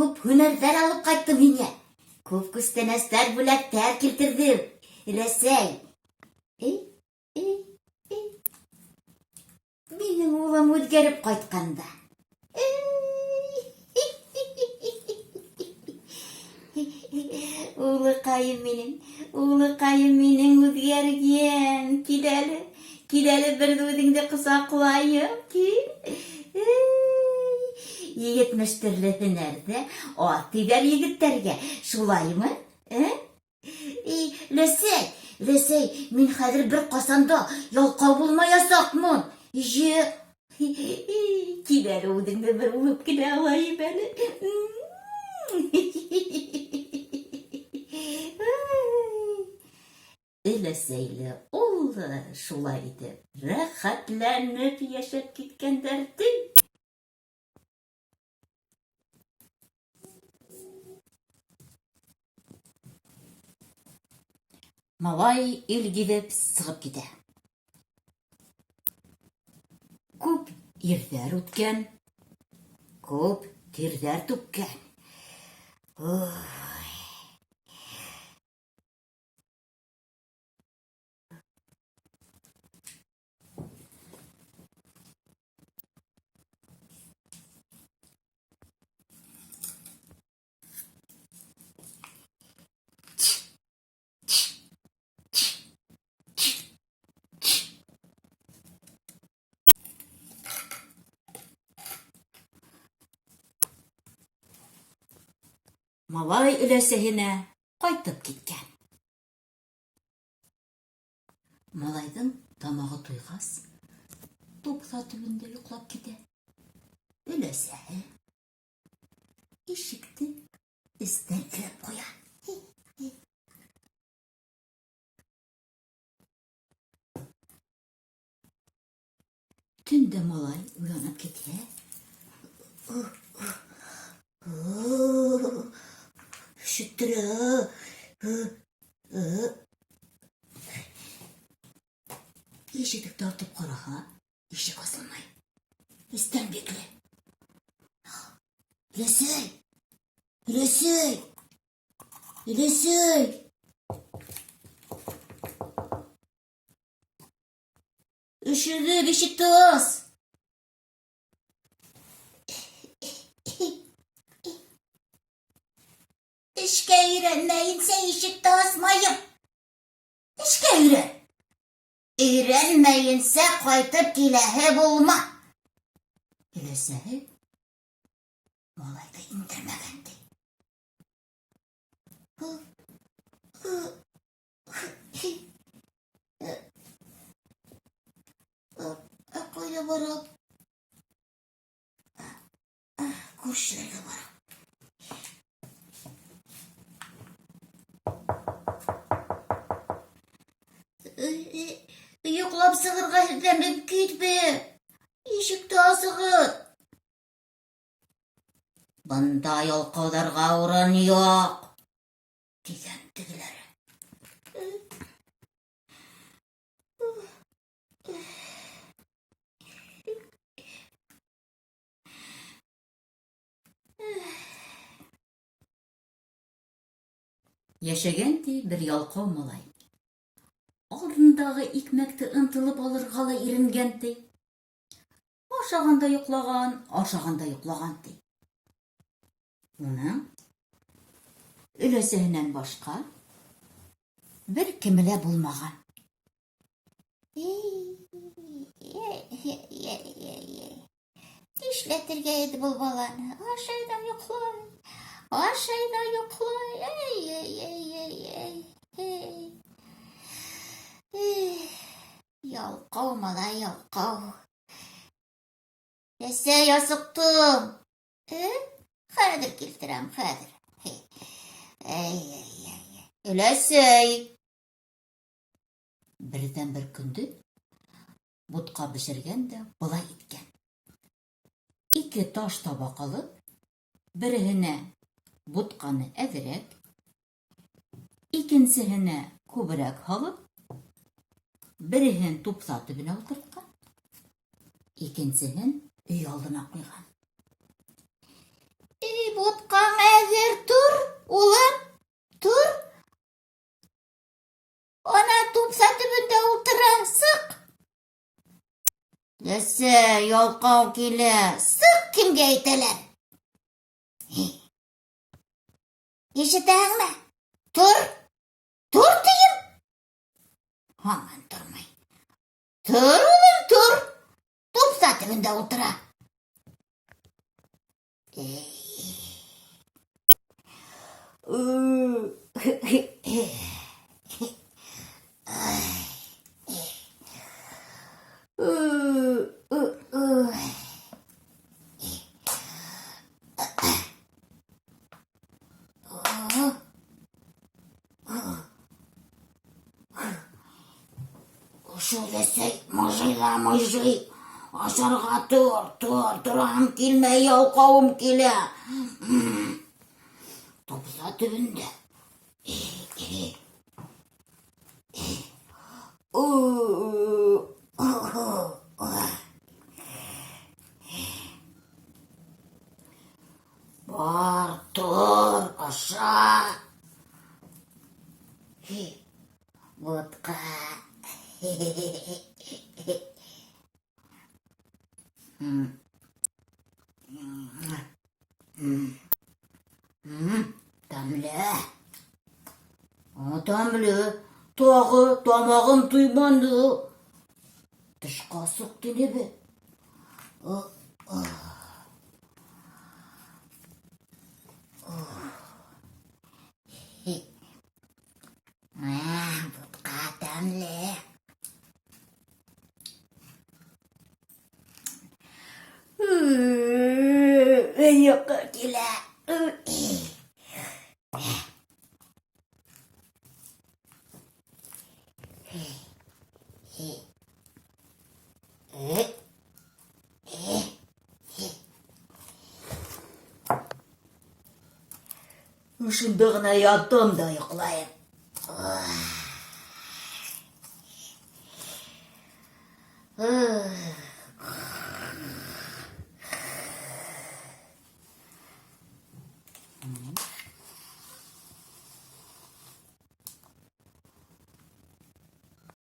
күп һөнәрҙәр алып ҡайттым һиңә. Күп күстәнәстәр, бүләктәр килтерҙем. Рәсәй. Минең улым үҙгәреп ҡайтҡанда. Улыҡайым минең үҙгәргән. Кил әле бер үҙеңде ҡосаҡлайым, кил. 70 төрлө һөнәрҙә ат тибәр егеттәргә. Шулаймы? Ләсәй, мин хәҙер бер ҡасанда ялҡау булмаясаҡмын. Кил әле үҙеңде бер үбеп кенә алайым әле. Өләсәйле улы шулай итеп рәхәтләнеп йәшәп киткәндәр ти. Малай ил гиҙеп сығып китә. Күп ирҙәр үткән, күп тирҙәр түккән. Малай өләсәһенә ҡайтып киткән. Малайҙың тамағы туйғас, тупһа төбөндә йоҡлап китә. Өләсәһе ишекте эстән терәп ҡуя. Төндә малай уянып китә. Шүттірі. Ишекті тартып ҡараһа, ишек асылмай. Эстән бикле. Өләсәй! Өшөҙөп ишекте ас! Эшкә өйрәнмәйенсә ишекте асмайым. Эшкә өйрән. Өйрәнмәйенсә ҡайтып киләһе булма. Өләсәһе малайҙы индермәгән ти. Ҡайҙа барам? Күршеләргә барам. Йоҡлап сығырға һеҙләнеп китме? Ишекте асығыҙ. Бында ялҡауҙарға урын юҡ, тигән тегеләре. Йәшәгән ти бер ялҡау малай. Алдындағы икмәкте ынтылып алырға ла иренгән ти. Ашағанда йоҡлаған ти. Уның өләсәһенән башҡа бер кеме лә булмаған. Нишләтергә иде был баланы? Ашай ҙа йоҡлай. Ялҡау малай, ялҡау. Әсәй, асыҡтым. Хәҙер килтерәм, хәҙер. Өләсәй. Берҙән бер көндө бутҡа бешергән дә былай иткән. 2 таш табаҡ алып, береһенә бутҡаны әҙерәк, икенсеһенә күберәк һалып, береһен тупса төбөнә ултыртҡан, икенсеһен өй алдына ҡуйған. Бутҡаң Хәзер тур, улым, тур. Ана тупса төбендә ултыра, сык. Нәрсә, ялкау килә, сык кемгә әйтәләр? Ишетәңме? Тур, тур тием. Һаман тормый. Тур, улым, тур. Тупса төбендә ултыра. Шөлесей, мыжый. Ашарға турам килмәй, ялҡауым килә. Тупса төбөндә. Бар, тур, аша. Бутҡа. Тәмле. Тәмле. Тағы тамағым туйманды. Тышқа сұқты небе. Бутқа тәмле. Йоҡо килә. Шунда ғына ятам да йоҡлайым.